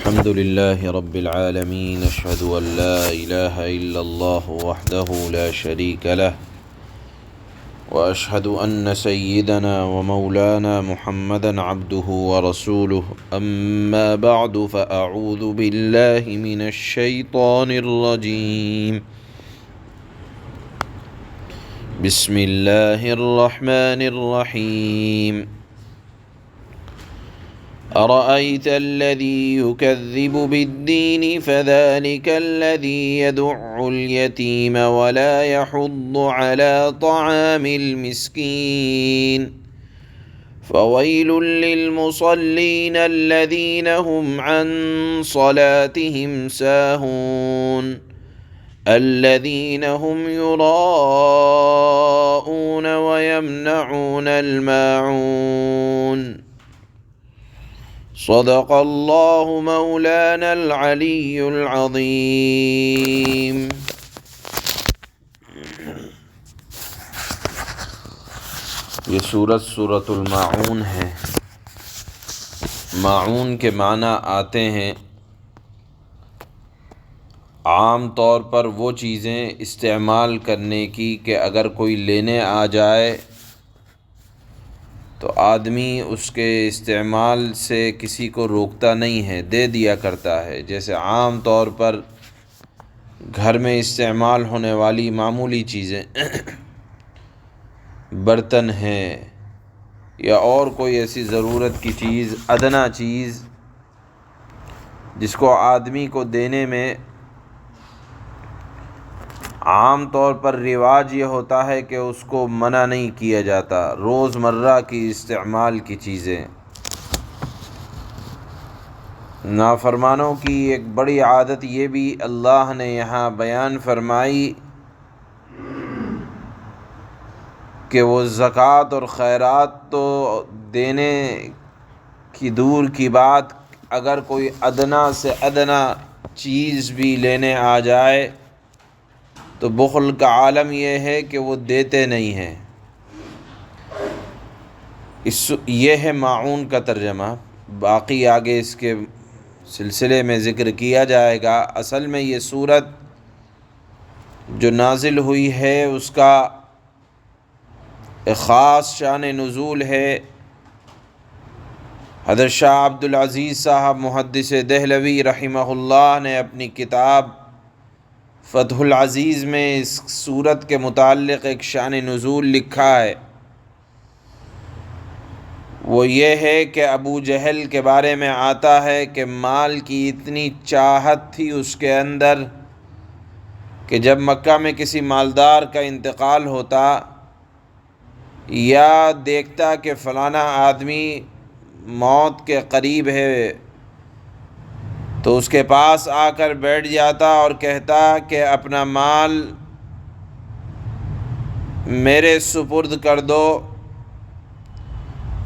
الحمد لله رب العالمين أشهد أن لا إله إلا الله وحده لا شريك له وأشهد أن سيدنا ومولانا محمدا عبده ورسوله أما بعد فأعوذ بالله من الشيطان الرجيم بسم الله الرحمن الرحيم أرأيت الذي يكذب بالدين فذلك الذي يدع اليتيم ولا يحض على طعام المسكين فويل للمصلين الذين هم عن صلاتهم ساهون الذين هم يراءون ويمنعون الماعون صدق اللہ مولانا العلی العظیم۔ یہ سورۃ الماعون ہے۔ ماعون کے معنی آتے ہیں عام طور پر وہ چیزیں استعمال کرنے کی کہ اگر کوئی لینے آ جائے تو آدمی اس کے استعمال سے کسی کو روکتا نہیں ہے، دے دیا کرتا ہے۔ جیسے عام طور پر گھر میں استعمال ہونے والی معمولی چیزیں برتن ہیں یا اور کوئی ایسی ضرورت کی چیز، ادنیٰ چیز جس کو آدمی کو دینے میں عام طور پر رواج یہ ہوتا ہے کہ اس کو منع نہیں کیا جاتا، روز مرہ کی استعمال کی چیزیں۔ نافرمانوں کی ایک بڑی عادت یہ بھی اللہ نے یہاں بیان فرمائی کہ وہ زکوٰۃ اور خیرات تو دینے کی دور کی بات، اگر کوئی ادنیٰ سے ادنیٰ چیز بھی لینے آ جائے تو بخل کا عالم یہ ہے کہ وہ دیتے نہیں ہیں۔ یہ ہے ماعون کا ترجمہ، باقی آگے اس کے سلسلے میں ذکر کیا جائے گا۔ اصل میں یہ سورت جو نازل ہوئی ہے اس کا ایک خاص شان نزول ہے۔ حضرت شاہ عبدالعزیز صاحب محدث دہلوی رحمہ اللہ نے اپنی کتاب فتح العزیز میں اس سورت کے متعلق ایک شان نزول لکھا ہے۔ وہ یہ ہے کہ ابو جہل کے بارے میں آتا ہے کہ مال کی اتنی چاہت تھی اس کے اندر کہ جب مکہ میں کسی مالدار کا انتقال ہوتا یا دیکھتا کہ فلانا آدمی موت کے قریب ہے تو اس کے پاس آ کر بیٹھ جاتا اور کہتا کہ اپنا مال میرے سپرد کر دو،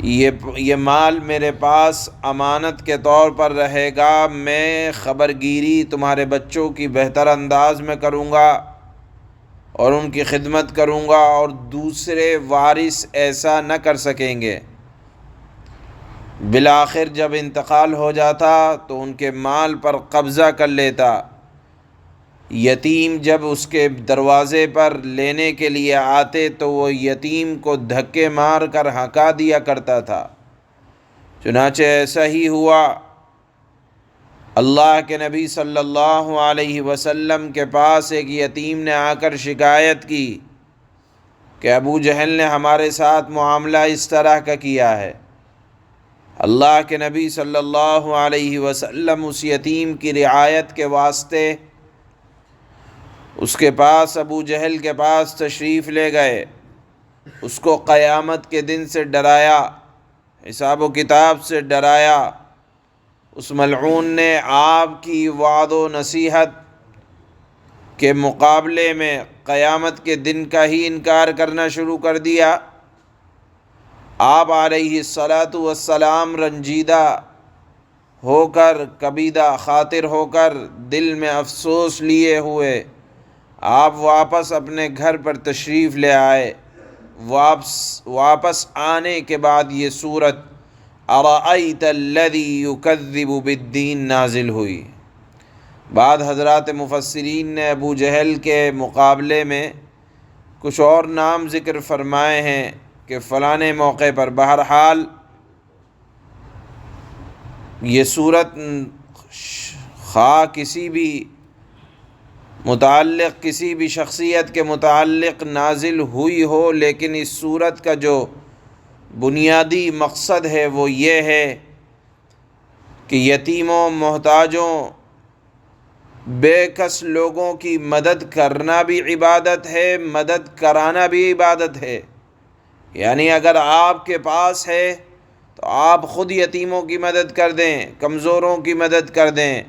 یہ مال میرے پاس امانت کے طور پر رہے گا، میں خبرگیری تمہارے بچوں کی بہتر انداز میں کروں گا اور ان کی خدمت کروں گا، اور دوسرے وارث ایسا نہ کر سکیں گے۔ بالآخر جب انتقال ہو جاتا تو ان کے مال پر قبضہ کر لیتا۔ یتیم جب اس کے دروازے پر لینے کے لیے آتے تو وہ یتیم کو دھکے مار کر ہکا دیا کرتا تھا۔ چنانچہ ایسا ہی ہوا۔ اللہ کے نبی صلی اللہ علیہ وسلم کے پاس ایک یتیم نے آ کر شکایت کی کہ ابو جہل نے ہمارے ساتھ معاملہ اس طرح کا کیا ہے۔ اللہ کے نبی صلی اللہ علیہ وسلم اس یتیم کی رعایت کے واسطے اس کے پاس، ابو جہل کے پاس تشریف لے گئے، اس کو قیامت کے دن سے ڈرایا، حساب و کتاب سے ڈرایا۔ اس ملعون نے آپ کی وعد و نصیحت کے مقابلے میں قیامت کے دن کا ہی انکار کرنا شروع کر دیا۔ آپ علیہ الصلاۃ والسلام رنجیدہ ہو کر، کبیدہ خاطر ہو کر، دل میں افسوس لیے ہوئے آپ واپس اپنے گھر پر تشریف لے آئے۔ واپس آنے کے بعد یہ سورت ارأیت الذی یکذب بالدین نازل ہوئی۔ بعد حضرات مفسرین نے ابو جہل کے مقابلے میں کچھ اور نام ذکر فرمائے ہیں کہ فلاں موقع پر۔ بہرحال یہ صورت خواہ کسی بھی متعلق، کسی بھی شخصیت کے متعلق نازل ہوئی ہو، لیکن اس صورت کا جو بنیادی مقصد ہے وہ یہ ہے کہ یتیموں، محتاجوں، بے کس لوگوں کی مدد کرنا بھی عبادت ہے، مدد کرانا بھی عبادت ہے۔ یعنی اگر آپ کے پاس ہے تو آپ خود یتیموں کی مدد کر دیں، کمزوروں کی مدد کر دیں،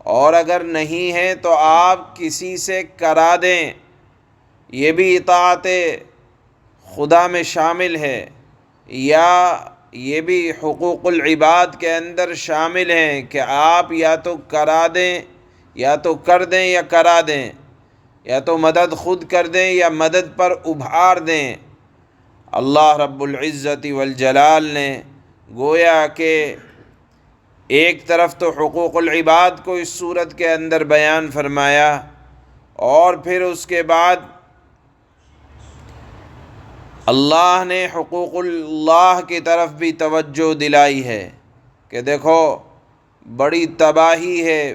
اور اگر نہیں ہے تو آپ کسی سے کرا دیں۔ یہ بھی اطاعت خدا میں شامل ہے، یا یہ بھی حقوق العباد کے اندر شامل ہیں کہ آپ یا تو کرا دیں، یا تو کر دیں یا کرا دیں، یا تو مدد خود کر دیں یا مدد پر ابھار دیں۔ اللہ رب العزت والجلال نے گویا کہ ایک طرف تو حقوق العباد کو اس صورت کے اندر بیان فرمایا، اور پھر اس کے بعد اللہ نے حقوق اللہ کی طرف بھی توجہ دلائی ہے کہ دیکھو بڑی تباہی ہے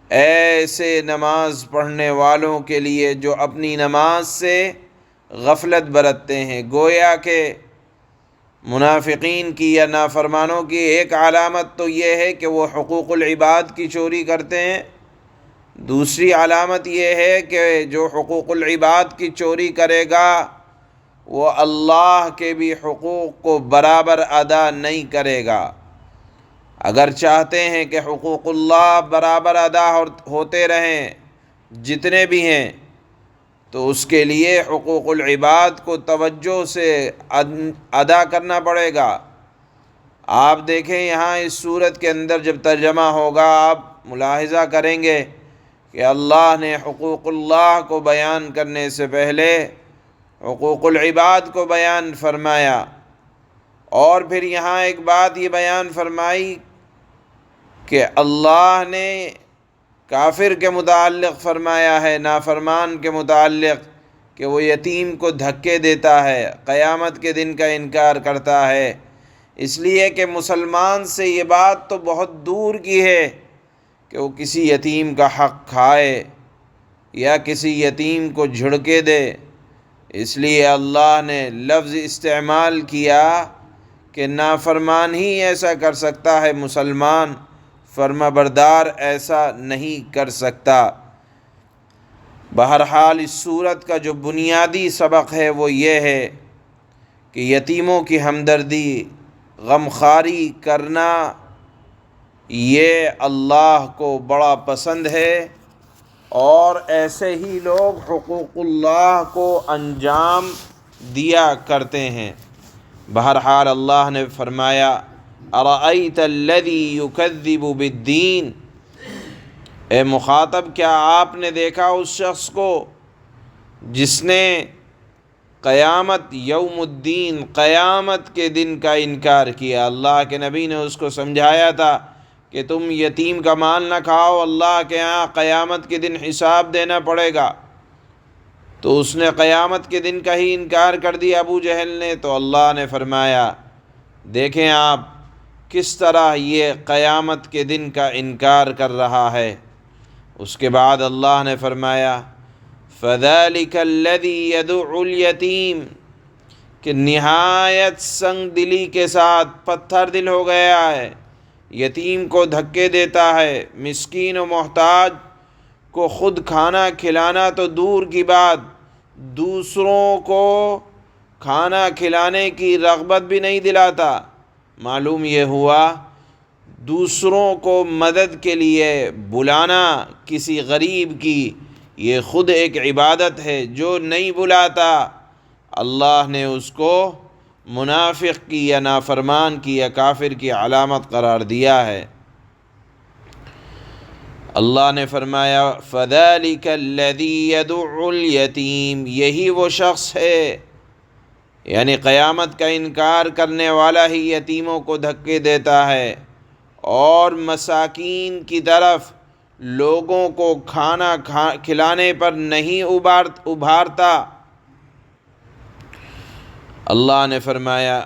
ایسے نماز پڑھنے والوں کے لیے جو اپنی نماز سے غفلت برتتے ہیں۔ گویا کہ منافقین کی یا نافرمانوں کی ایک علامت تو یہ ہے کہ وہ حقوق العباد کی چوری کرتے ہیں، دوسری علامت یہ ہے کہ جو حقوق العباد کی چوری کرے گا وہ اللہ کے بھی حقوق کو برابر ادا نہیں کرے گا۔ اگر چاہتے ہیں کہ حقوق اللہ برابر ادا ہوتے رہیں جتنے بھی ہیں، تو اس کے لیے حقوق العباد کو توجہ سے ادا کرنا پڑے گا۔ آپ دیکھیں یہاں اس صورت کے اندر جب ترجمہ ہوگا آپ ملاحظہ کریں گے کہ اللہ نے حقوق اللہ کو بیان کرنے سے پہلے حقوق العباد کو بیان فرمایا، اور پھر یہاں ایک بات یہ بیان فرمائی کہ اللہ نے کافر کے متعلق فرمایا ہے، نافرمان کے متعلق، کہ وہ یتیم کو دھکے دیتا ہے، قیامت کے دن کا انکار کرتا ہے۔ اس لیے کہ مسلمان سے یہ بات تو بہت دور کی ہے کہ وہ کسی یتیم کا حق کھائے یا کسی یتیم کو جھڑکے دے۔ اس لیے اللہ نے لفظ استعمال کیا کہ نافرمان ہی ایسا کر سکتا ہے، مسلمان فرما بردار ایسا نہیں کر سکتا۔ بہرحال اس صورت کا جو بنیادی سبق ہے وہ یہ ہے کہ یتیموں کی ہمدردی، غمخواری کرنا یہ اللہ کو بڑا پسند ہے، اور ایسے ہی لوگ حقوق اللہ کو انجام دیا کرتے ہیں۔ بہرحال اللہ نے فرمایا ارأیت الذی یکذب بالدین، اے مخاطب کیا آپ نے دیکھا اس شخص کو جس نے قیامت، یوم الدین، قیامت کے دن کا انکار کیا۔ اللہ کے نبی نے اس کو سمجھایا تھا کہ تم یتیم کا مال نہ کھاؤ، اللہ کے ہاں قیامت کے دن حساب دینا پڑے گا، تو اس نے قیامت کے دن کا ہی انکار کر دیا ابو جہل نے۔ تو اللہ نے فرمایا دیکھیں آپ کس طرح یہ قیامت کے دن کا انکار کر رہا ہے۔ اس کے بعد اللہ نے فرمایا فَذَلِكَ الَّذِي يَدُعُّ الْيَتِيمَ، کہ نہایت سنگ دلی کے ساتھ پتھر دل ہو گیا ہے، یتیم کو دھکے دیتا ہے، مسکین و محتاج کو خود کھانا کھلانا تو دور کی بات، دوسروں کو کھانا کھلانے کی رغبت بھی نہیں دلاتا۔ معلوم یہ ہوا دوسروں کو مدد کے لیے بلانا کسی غریب کی یہ خود ایک عبادت ہے۔ جو نہیں بلاتا اللہ نے اس کو منافق کی یا نافرمان کی یا کافر کی علامت قرار دیا ہے۔ اللہ نے فرمایا فَذَلِكَ الَّذِي يَدُعُّ الْيَتِيمَ، یہی وہ شخص ہے یعنی قیامت کا انکار کرنے والا ہی یتیموں کو دھکے دیتا ہے اور مساکین کی طرف لوگوں کو کھانا کھلانے پر نہیں ابھارتا۔ اللہ نے فرمایا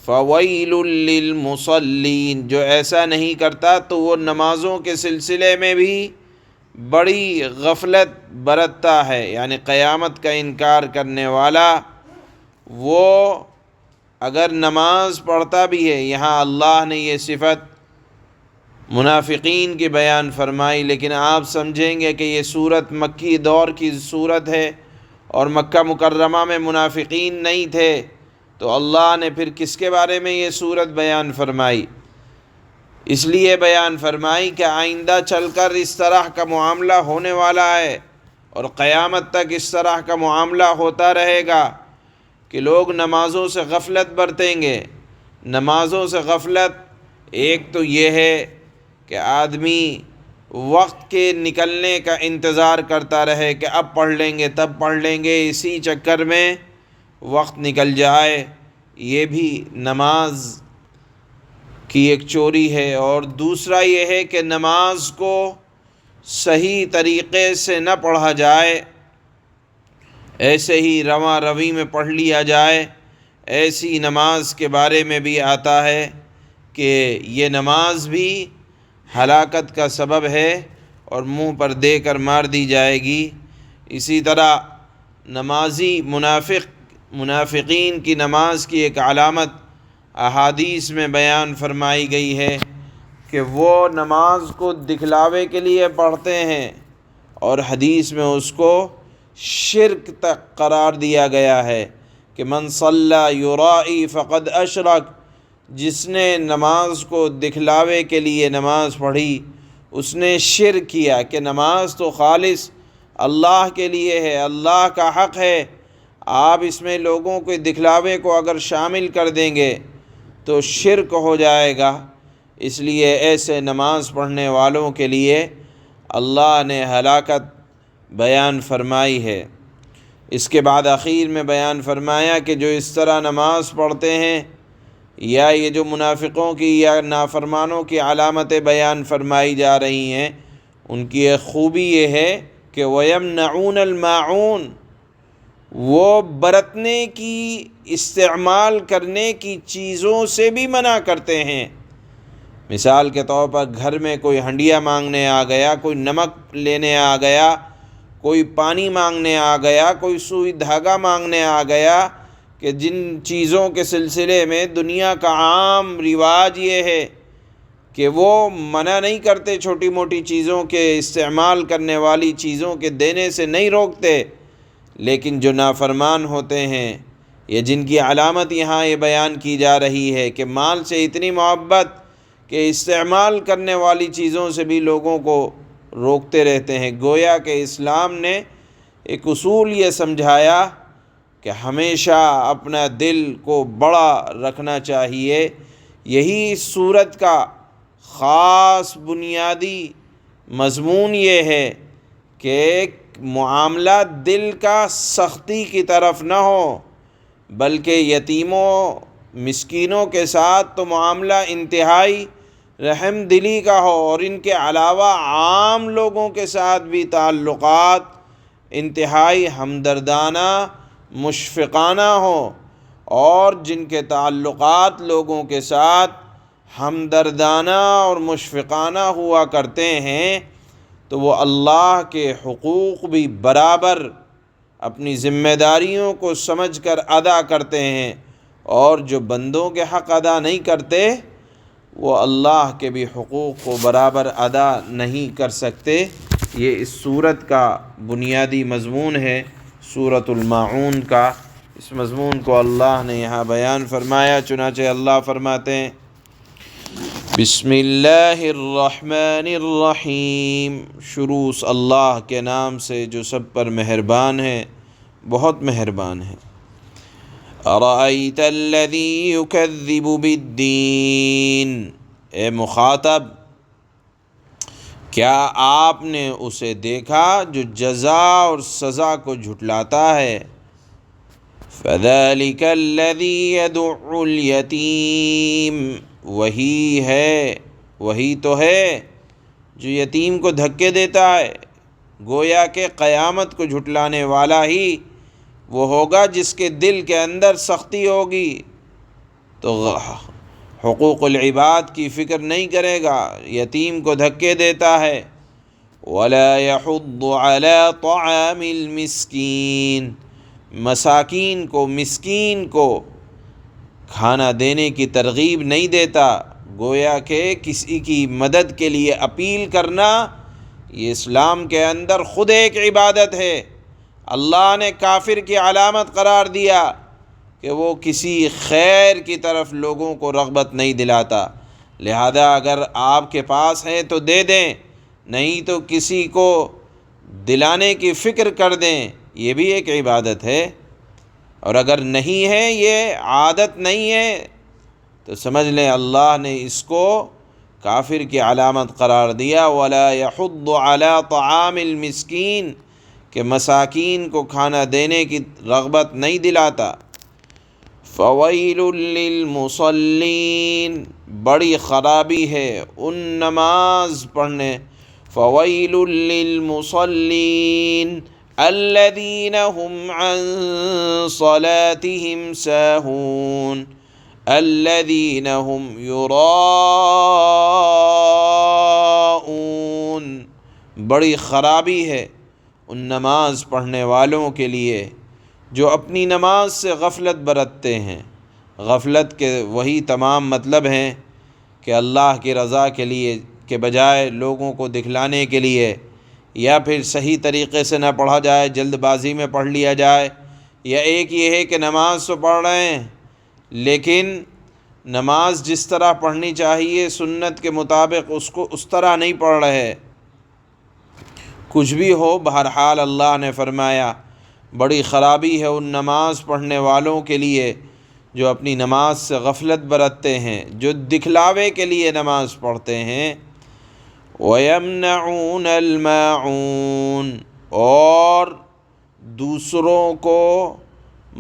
فویل للمصلین، جو ایسا نہیں کرتا تو وہ نمازوں کے سلسلے میں بھی بڑی غفلت برتتا ہے۔ یعنی قیامت کا انکار کرنے والا وہ اگر نماز پڑھتا بھی ہے، یہاں اللہ نے یہ صفت منافقین کی بیان فرمائی، لیکن آپ سمجھیں گے کہ یہ صورت مکی دور کی صورت ہے اور مکہ مکرمہ میں منافقین نہیں تھے، تو اللہ نے پھر کس کے بارے میں یہ صورت بیان فرمائی؟ اس لیے بیان فرمائی کہ آئندہ چل کر اس طرح کا معاملہ ہونے والا ہے اور قیامت تک اس طرح کا معاملہ ہوتا رہے گا کہ لوگ نمازوں سے غفلت برتیں گے۔ نمازوں سے غفلت ایک تو یہ ہے کہ آدمی وقت کے نکلنے کا انتظار کرتا رہے کہ اب پڑھ لیں گے تب پڑھ لیں گے، اسی چکر میں وقت نکل جائے، یہ بھی نماز کی ایک چوری ہے۔ اور دوسرا یہ ہے کہ نماز کو صحیح طریقے سے نہ پڑھا جائے، ایسے ہی رواں روی میں پڑھ لیا جائے۔ ایسی نماز کے بارے میں بھی آتا ہے کہ یہ نماز بھی ہلاکت کا سبب ہے اور منہ پر دے کر مار دی جائے گی۔ اسی طرح نمازی منافقین کی نماز کی ایک علامت احادیث میں بیان فرمائی گئی ہے کہ وہ نماز کو دکھلاوے کے لیے پڑھتے ہیں، اور حدیث میں اس کو شرک تک قرار دیا گیا ہے کہ من صلی یرائی فقد اشرک، جس نے نماز کو دکھلاوے کے لیے نماز پڑھی اس نے شرک کیا، کہ نماز تو خالص اللہ کے لیے ہے، اللہ کا حق ہے، آپ اس میں لوگوں کے دکھلاوے کو اگر شامل کر دیں گے تو شرک ہو جائے گا۔ اس لیے ایسے نماز پڑھنے والوں کے لیے اللہ نے ہلاکت بیان فرمائی ہے۔ اس کے بعد آخر میں بیان فرمایا کہ جو اس طرح نماز پڑھتے ہیں، یا یہ جو منافقوں کی یا نافرمانوں کی علامتیں بیان فرمائی جا رہی ہیں، ان کی ایک خوبی یہ ہے کہ وَيَمْنَعُونَ الْمَاعُونَ، وہ برتنے کی، استعمال کرنے کی چیزوں سے بھی منع کرتے ہیں۔ مثال کے طور پر گھر میں کوئی ہنڈیا مانگنے آ گیا، کوئی نمک لینے آ گیا، کوئی پانی مانگنے آ گیا، کوئی سوئی دھاگا مانگنے آ گیا، کہ جن چیزوں کے سلسلے میں دنیا کا عام رواج یہ ہے کہ وہ منع نہیں کرتے، چھوٹی موٹی چیزوں کے استعمال کرنے والی چیزوں کے دینے سے نہیں روکتے، لیکن جو نافرمان ہوتے ہیں یا جن کی علامت یہاں یہ بیان کی جا رہی ہے کہ مال سے اتنی محبت کہ استعمال کرنے والی چیزوں سے بھی لوگوں کو روکتے رہتے ہیں۔ گویا کہ اسلام نے ایک اصول یہ سمجھایا کہ ہمیشہ اپنا دل کو بڑا رکھنا چاہیے۔ یہی اس صورت کا خاص بنیادی مضمون یہ ہے کہ معاملہ دل کا سختی کی طرف نہ ہو، بلکہ یتیموں مسکینوں کے ساتھ تو معاملہ انتہائی رحم دلی کا ہو، اور ان کے علاوہ عام لوگوں کے ساتھ بھی تعلقات انتہائی ہمدردانہ مشفقانہ ہوں، اور جن کے تعلقات لوگوں کے ساتھ ہمدردانہ اور مشفقانہ ہوا کرتے ہیں تو وہ اللہ کے حقوق بھی برابر اپنی ذمہ داریوں کو سمجھ کر ادا کرتے ہیں، اور جو بندوں کے حق ادا نہیں کرتے وہ اللہ کے بھی حقوق کو برابر ادا نہیں کر سکتے۔ یہ اس صورت کا بنیادی مضمون ہے، سورۃ الماعون کا۔ اس مضمون کو اللہ نے یہاں بیان فرمایا، چنانچہ اللہ فرماتے ہیں بسم اللہ الرحمن الرحیم، شروع اللہ کے نام سے جو سب پر مہربان ہے، بہت مہربان ہے۔ ارأیت الذی یکذب بالدین، اے مخاطب کیا آپ نے اسے دیکھا جو جزا اور سزا کو جھٹلاتا ہے؟ فَذَلِكَ الَّذِي يَدُعُّ الْيَتِيمَ، وہی تو ہے جو یتیم کو دھکے دیتا ہے۔ گویا کہ قیامت کو جھٹلانے والا ہی وہ ہوگا جس کے دل کے اندر سختی ہوگی، تو حقوق العباد کی فکر نہیں کرے گا، یتیم کو دھکے دیتا ہے۔ وَلَا يَحُضُّ عَلَى طَعَامِ الْمِسْكِينِ، مسکین کو کھانا دینے کی ترغیب نہیں دیتا۔ گویا کہ کسی کی مدد کے لیے اپیل کرنا یہ اسلام کے اندر خود ایک عبادت ہے۔ اللہ نے کافر کی علامت قرار دیا کہ وہ کسی خیر کی طرف لوگوں کو رغبت نہیں دلاتا، لہذا اگر آپ کے پاس ہے تو دے دیں، نہیں تو کسی کو دلانے کی فکر کر دیں، یہ بھی ایک عبادت ہے۔ اور اگر نہیں ہے، یہ عادت نہیں ہے، تو سمجھ لیں اللہ نے اس کو کافر کی علامت قرار دیا۔ وَلَا يَحُضُّ عَلَى طَعَامِ الْمِسْكِينِ، کہ مساکین کو کھانا دینے کی رغبت نہیں دلاتا۔ فَوَيْلٌ لِّلْمُصَلِّينَ، بڑی خرابی ہے ان نماز پڑھنے۔ فَوَيْلٌ لِّلْمُصَلِّينَ الَّذِينَ هُمْ عَن صَلَاتِهِمْ سَاهُونَ الَّذِينَ هُمْ يُرَاءُونَ، بڑی خرابی ہے ان نماز پڑھنے والوں کے لیے جو اپنی نماز سے غفلت برتتے ہیں۔ غفلت کے وہی تمام مطلب ہیں کہ اللہ کی رضا کے لیے کے بجائے لوگوں کو دکھلانے کے لیے، یا پھر صحیح طریقے سے نہ پڑھا جائے، جلد بازی میں پڑھ لیا جائے، یا ایک یہ ہے کہ نماز تو پڑھ رہے ہیں لیکن نماز جس طرح پڑھنی چاہیے سنت کے مطابق اس کو اس طرح نہیں پڑھ رہے۔ کچھ بھی ہو، بہرحال اللہ نے فرمایا بڑی خرابی ہے ان نماز پڑھنے والوں کے لیے جو اپنی نماز سے غفلت برتتے ہیں، جو دکھلاوے کے لیے نماز پڑھتے ہیں۔ وَيَمْنَعُونَ الْمَاعُونَ، اور دوسروں کو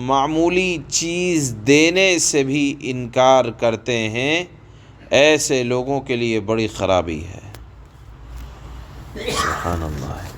معمولی چیز دینے سے بھی انکار کرتے ہیں، ایسے لوگوں کے لیے بڑی خرابی ہے۔ سبحان اللہ۔